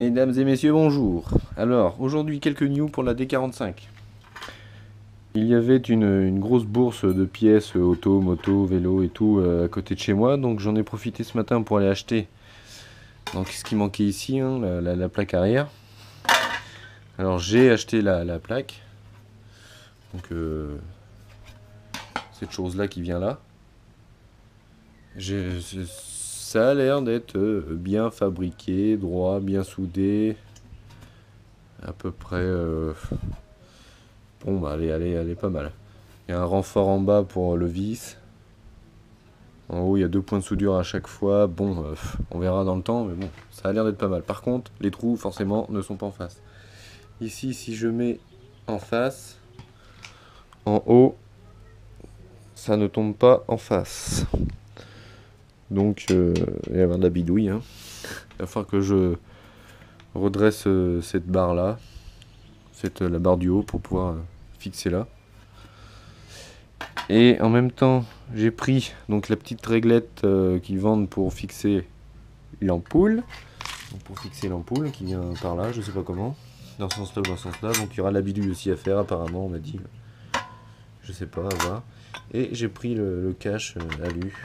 Mesdames et messieurs, bonjour. Alors, aujourd'hui, quelques news pour la D45. Il y avait une grosse bourse de pièces auto, moto, vélo et tout à côté de chez moi, donc j'en ai profité ce matin pour aller acheter. Donc, ce qui manquait ici, hein, la plaque arrière. Alors, j'ai acheté la plaque. Donc, cette chose-là qui vient là. Ça a l'air d'être bien fabriqué, droit, bien soudé. À peu près. Bon, bah, elle est pas mal. Il y a un renfort en bas pour le vis. En haut, il y a 2 points de soudure à chaque fois. Bon, on verra dans le temps, mais bon, ça a l'air d'être pas mal. Par contre, les trous, forcément, ne sont pas en face. Ici, si je mets en face, en haut, ça ne tombe pas en face. Donc, il va y avoir de la bidouille, hein. Il va falloir que je redresse cette barre-là, la barre du haut, pour pouvoir fixer là. Et en même temps, j'ai pris donc la petite réglette qu'ils vendent pour fixer l'ampoule. Pour fixer l'ampoule qui vient par là, je sais pas comment. Dans ce sens-là ou dans ce sens-là. Donc il y aura la bidouille aussi à faire apparemment, on m'a dit. Je sais pas, à voir. Et j'ai pris le cache alu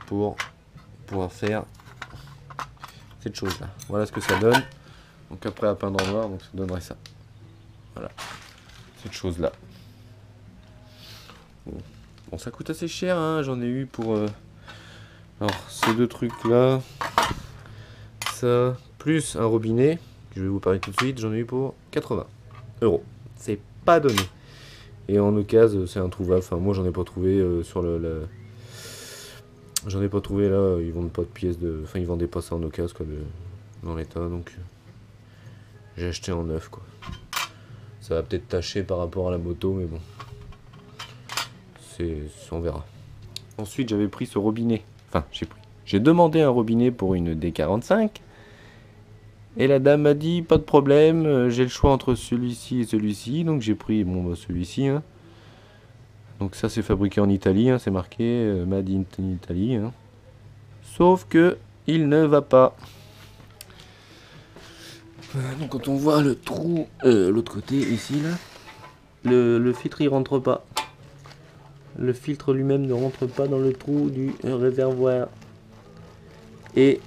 pour pouvoir faire cette chose-là. Voilà ce que ça donne. Donc après à peindre en noir, donc ça donnerait ça. Voilà. Cette chose-là. Bon, ça coûte assez cher, hein. J'en ai eu pour... Alors, ces deux trucs-là, ça, plus un robinet, je vais vous parler tout de suite, j'en ai eu pour 80 €. C'est pas donné. Et en occasion, c'est introuvable. Enfin, moi, j'en ai pas trouvé sur J'en ai pas trouvé là, ils vendent pas de pièces de... Enfin, ils vendaient pas ça en occasion, quoi, dans l'état, donc... J'ai acheté en neuf, quoi. Ça va peut-être tacher par rapport à la moto, mais bon. On verra. Ensuite, j'avais pris ce robinet. Enfin, j'ai demandé un robinet pour une D45. Et la dame m'a dit, pas de problème, j'ai le choix entre celui-ci et celui-ci. Donc j'ai pris celui-ci. Hein. Donc ça, c'est fabriqué en Italie. Hein, c'est marqué Made in Italy. Hein. Sauf que il ne va pas. Donc quand on voit le trou, l'autre côté, ici, là, le filtre, il rentre pas. Le filtre lui-même ne rentre pas dans le trou du réservoir. Et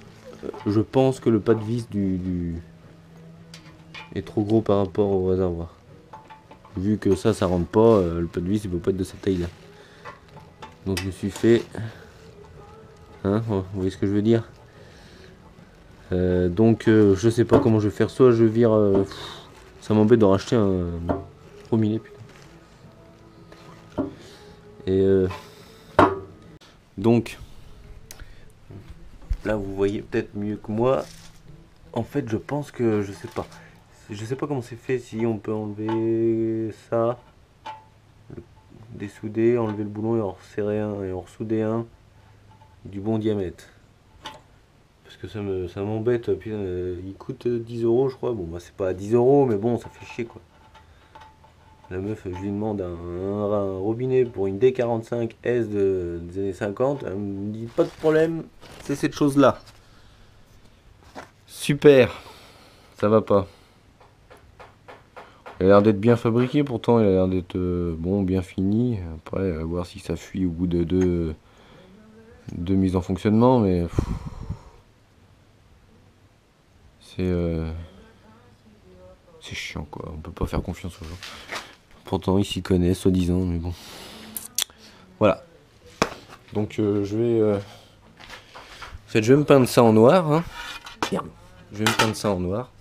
je pense que le pas de vis est trop gros par rapport au réservoir. Vu que ça rentre pas, le pas de vis il peut pas être de cette taille là. Donc je me suis fait... Hein, vous voyez ce que je veux dire? Donc je sais pas comment je vais faire. Soit je vire... ça m'embête de racheter un robinet, putain. Et donc... Là vous voyez peut-être mieux que moi. En fait je pense que... Je sais pas. Je sais pas comment c'est fait, si on peut enlever ça, dessouder, enlever le boulon et en resserrer un et en ressouder un du bon diamètre. Parce que ça m'embête, puis il coûte 10 € je crois. Bon bah c'est pas à 10 € mais bon ça fait chier quoi. La meuf, je lui demande un robinet pour une D45 S des années 50, elle me dit pas de problème, c'est cette chose là. Super, ça va pas. Il a l'air d'être bien fabriqué, pourtant il a l'air d'être bon, bien fini. Après, à voir si ça fuit au bout de deux mises en fonctionnement, mais c'est chiant quoi. On peut pas faire confiance aux gens. Pourtant ils s'y connaissent, soi-disant, mais bon. Voilà. Donc je vais... En fait, je vais me peindre ça en noir. Hein. Merde. Je vais me peindre ça en noir.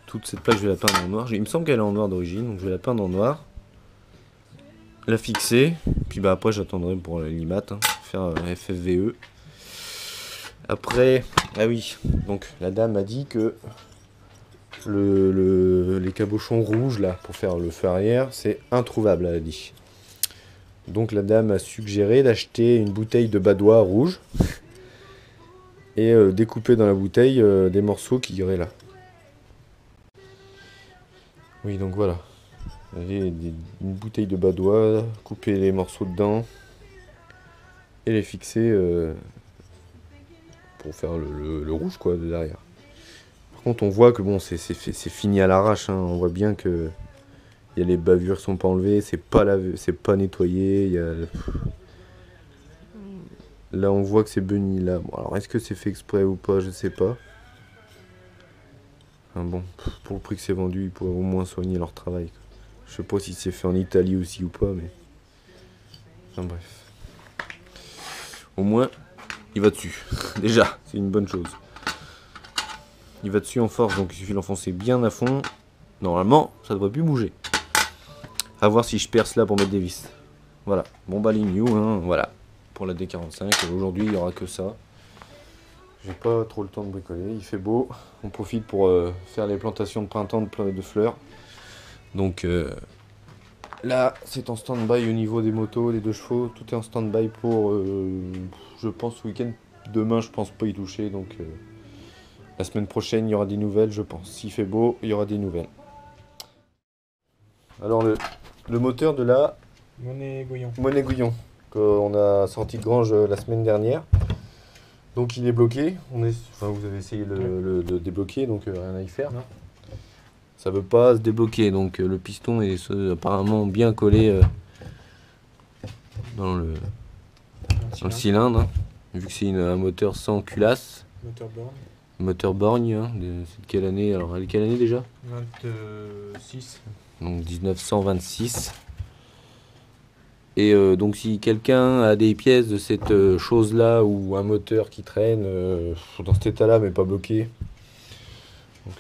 Toute cette plaque, je vais la peindre en noir. Il me semble qu'elle est en noir d'origine, donc je vais la peindre en noir. La fixer. Puis bah après, j'attendrai pour la limat. Hein, faire FFVE. Après, ah oui. Donc la dame a dit que les cabochons rouges là pour faire le feu arrière, c'est introuvable, elle a dit. Donc la dame a suggéré d'acheter une bouteille de badois rouge et découper dans la bouteille des morceaux qui iraient là. Oui, donc voilà. Une bouteille de badois, couper les morceaux dedans et les fixer pour faire le rouge quoi de derrière. Par contre on voit que bon c'est fini à l'arrache, hein. On voit bien que y a les bavures sont pas enlevées, c'est pas lavé, c'est pas nettoyé, là on voit que c'est bunny là. Bon, alors est-ce que c'est fait exprès ou pas, je sais pas. Enfin, bon, pour le prix que c'est vendu, ils pourraient au moins soigner leur travail, quoi. Je sais pas si c'est fait en Italie aussi ou pas, mais... Enfin bref. Au moins, il va dessus. Déjà, c'est une bonne chose. Il va dessus en force, donc il suffit de l'enfoncer bien à fond. Normalement, ça devrait plus bouger. À voir si je perce là pour mettre des vis. Voilà, bon bah les new, hein, voilà. Pour la D45, aujourd'hui il n'y aura que ça. J'ai pas trop le temps de bricoler, il fait beau. On profite pour faire les plantations de printemps de fleurs. Donc là, c'est en stand-by au niveau des motos, des 2 chevaux. Tout est en stand-by pour, je pense, ce week-end. Demain, je pense pas y toucher. Donc la semaine prochaine, il y aura des nouvelles, je pense. S'il fait beau, il y aura des nouvelles. Alors le moteur de la Monet-Gouillon, qu'on a sorti de Grange la semaine dernière. Donc il est bloqué. Enfin, vous avez essayé de débloquer, donc rien à y faire. Non. Ça veut pas se débloquer, donc le piston est apparemment bien collé dans le cylindre, hein, vu que c'est un moteur sans culasse. Moteur borgne, hein, c'est de quelle année? Alors elle est quelle année déjà? 26. Donc 1926. Et donc si quelqu'un a des pièces de cette chose-là ou un moteur qui traîne dans cet état-là mais pas bloqué. Donc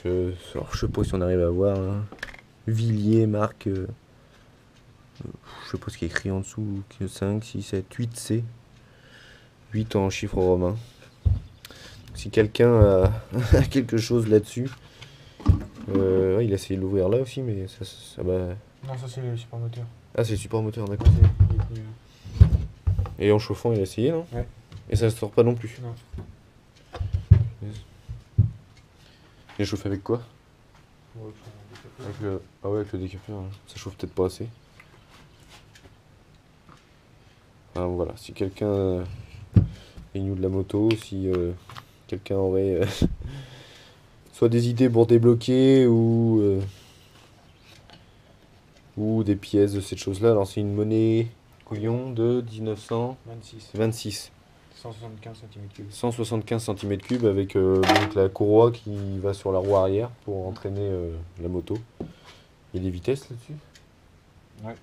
alors je sais pas si on arrive à voir, hein. Villiers, marque, je sais pas ce qui est écrit en dessous, 5, 6, 7, 8C. 8 en chiffre romain. Si quelqu'un a quelque chose là-dessus, ouais, il a essayé de l'ouvrir là aussi, mais ça va... Non, ça c'est le support moteur. Ah, c'est le support moteur, d'accord. Et en chauffant, il a essayé, non? Ouais. Et ça ne sort pas non plus? Non. Et chauffe avec quoi? Ah ouais, avec le décapeur, hein. Ça chauffe peut-être pas assez. Ah, voilà, si quelqu'un est new de la moto, si quelqu'un aurait soit des idées pour débloquer ou des pièces de cette chose-là. Alors c'est une Monet-Gouillon de 1926. 175 cm3. 175 cm3 avec donc la courroie qui va sur la roue arrière pour entraîner la moto. Il y a des vitesses là-dessus? Ouais.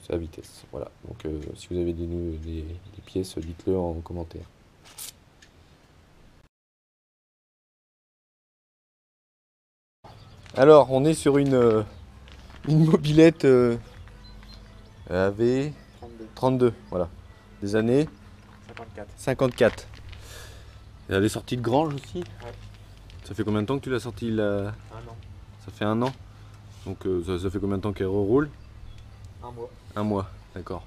C'est la vitesse, voilà. Donc si vous avez des pièces, dites-le en commentaire. Alors, on est sur une mobilette AV 32, voilà. Des années 54. Elle est sortie de Grange aussi? Ouais. Ça fait combien de temps que tu l'as sortie là? 1 an. Ça fait 1 an? Donc ça fait combien de temps qu'elle reroule? 1 mois. 1 mois, d'accord.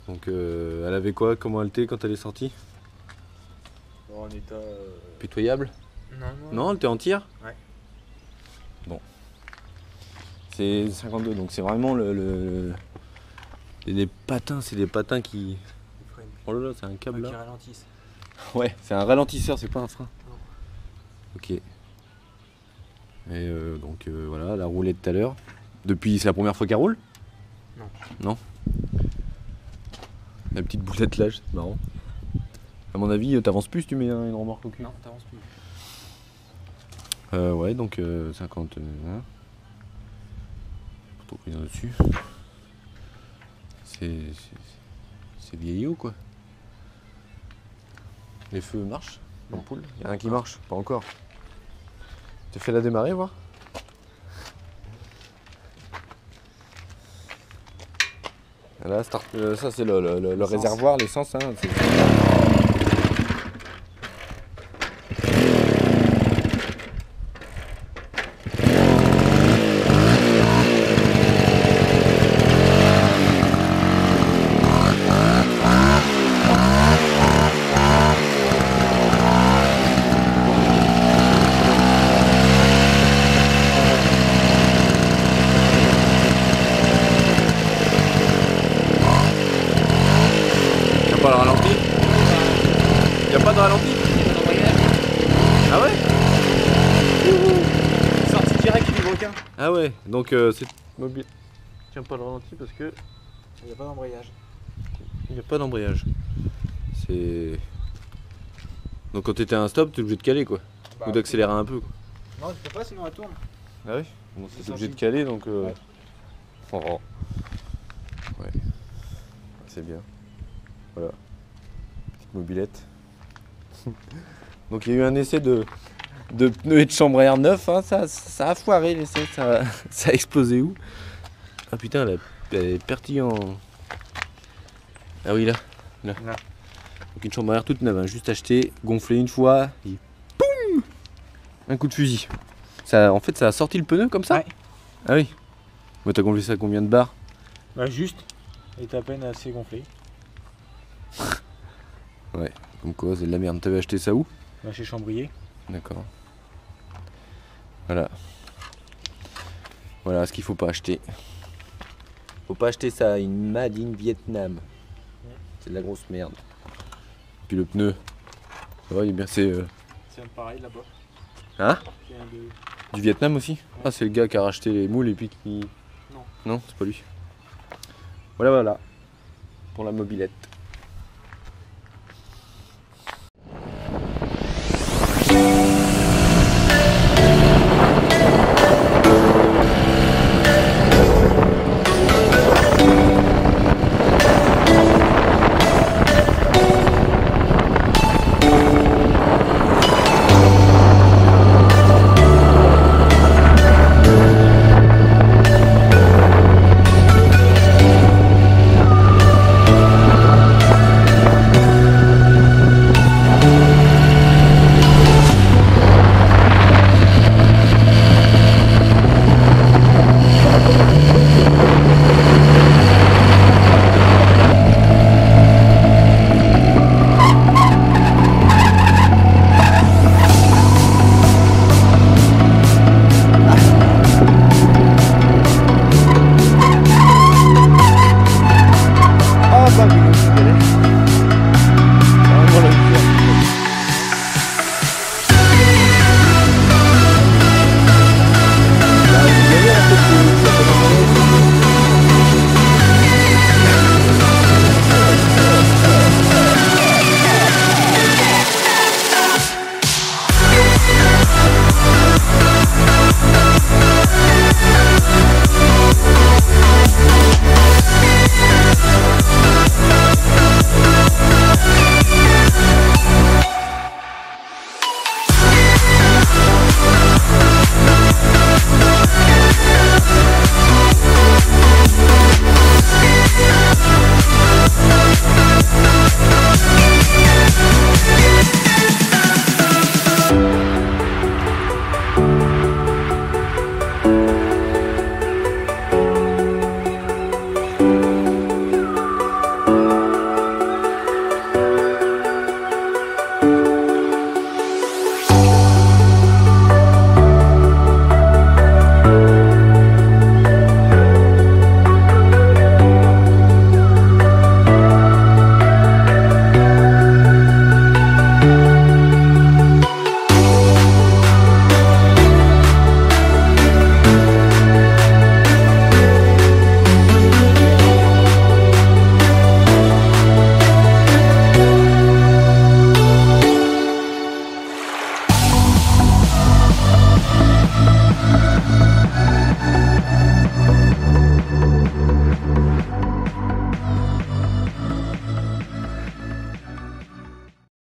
Donc elle avait quoi comme qualité quand elle est sortie? En état... Pitoyable? Non, elle était entière? Ouais. Bon. C'est 52, donc c'est vraiment les patins, c'est des patins qui... Oh là là, c'est un câble là. Qui ralentissent. Ouais, c'est un ralentisseur, c'est pas un frein. Non. Ok. Et donc voilà, la roulette tout à l'heure. Depuis, c'est la première fois qu'elle roule? Non. Non? La petite boulette là, c'est marrant. À mon avis, t'avances plus si tu mets une remorque au cul. Non, t'avances plus. Ouais, donc 50. Pas trop pris dessus. C'est vieillot quoi. Les feux marchent? L'ampoule? Il y en a un qui marche? Pas encore. Tu fais la démarrer, voir? Là, ça c'est le réservoir, l'essence. Hein, pas le ralenti. hein. Ah ouais, donc c'est mobile. Tiens pas le ralenti parce que Il n'y a pas d'embrayage. il n'y a pas d'embrayage. C'est. Donc quand t'étais à un stop, t'es obligé de caler quoi. Bah, Ou d'accélérer un peu quoi. Non, tu peux pas sinon elle tourne. Ah oui. Bon, C'est t'es obligé de sensible. caler donc. Ouais. Oh. Ouais. C'est bien. Voilà. Petite mobilette. Donc il y a eu un essai de pneus et de chambre à air neuf, hein. Ça a foiré l'essai, ça a explosé où? Ah putain, elle est partie en. Ah oui là. Là. Donc une chambre à air toute neuve, hein, juste achetée, gonflée une fois, et boum, un coup de fusil. Ça, en fait ça a sorti le pneu comme ça? Ouais. Ah oui. Moi t'as gonflé ça à combien de bars? Bah juste. Elle est à peine assez gonflée. Ouais, comme quoi c'est de la merde. T'avais acheté ça où? Bah chez Chambrier. D'accord. Voilà. Voilà ce qu'il faut pas acheter. Faut pas acheter ça, une Made in Vietnam. C'est de la grosse merde. Puis le pneu. Ça va, il est bien. C'est C'est un pareil là-bas. hein? C'est un de... Du Vietnam aussi? Ah c'est le gars qui a racheté les moules et puis qui. Non. Non, c'est pas lui. Voilà voilà. Pour la mobilette.